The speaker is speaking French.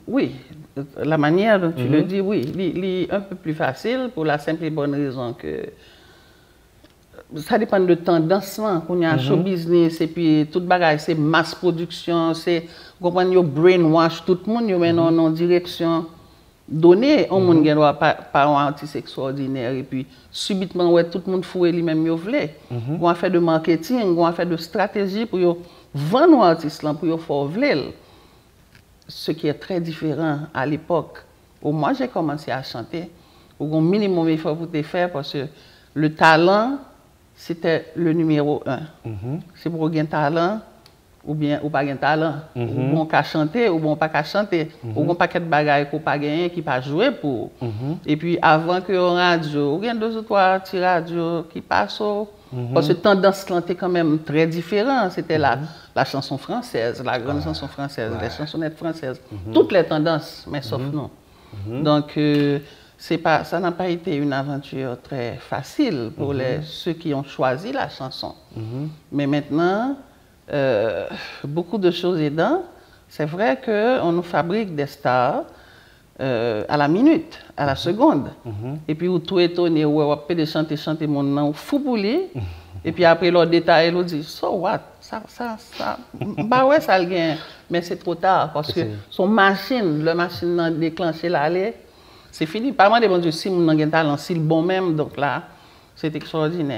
Oui, la manière dont tu le dis, oui, il est un peu plus facile pour la simple et bonne raison que ça dépend de tendance. Qu'on y a un show business et puis toute bagaille, c'est masse production, c'est, vous comprenez, yo brainwash tout le monde, yo mène en direction donnée, on monde qui doit pas un artiste extraordinaire et puis subitement ouais tout le monde fouet lui-même yo vle. On a fait de marketing, on a fait de stratégie pour yo vendre artiste là pour yo faire vle. Ce qui est très différent à l'époque où moi j'ai commencé à chanter, où un minimum il faut pour te faire parce que le talent c'était le numéro 1. C'est pour gagner talent ou bien ou pas gagner talent, ou bon qu'à chanter ou bon pas qu'à chanter, ou bon paquet de bagages qu'on pas gagner qui pas jouer pour. Et puis avant que on radio, ou bien 2 ou 3 petits radios qui passent parce que tendance là était quand même très différent, c'était la chanson française, la grande chanson française, les chansonnettes françaises, toutes les tendances mais sauf non. Donc c'est pas, ça n'a pas été une aventure très facile pour ceux qui ont choisi la chanson. Mais maintenant, beaucoup de choses aidant, c'est vrai qu'on nous fabrique des stars à la minute, à la seconde. Et puis, ou tout étonné, ou on peut chanter mon nom, fou pour lui. Et puis après, l'autre détail, il dit, so what? Bah ouais, ça le gagne. Mais c'est trop tard, parce que son machine, la machine déclenchée là, c'est fini. Pas mal de bon Dieu, si mon talent, si le bon même, donc là, c'est extraordinaire.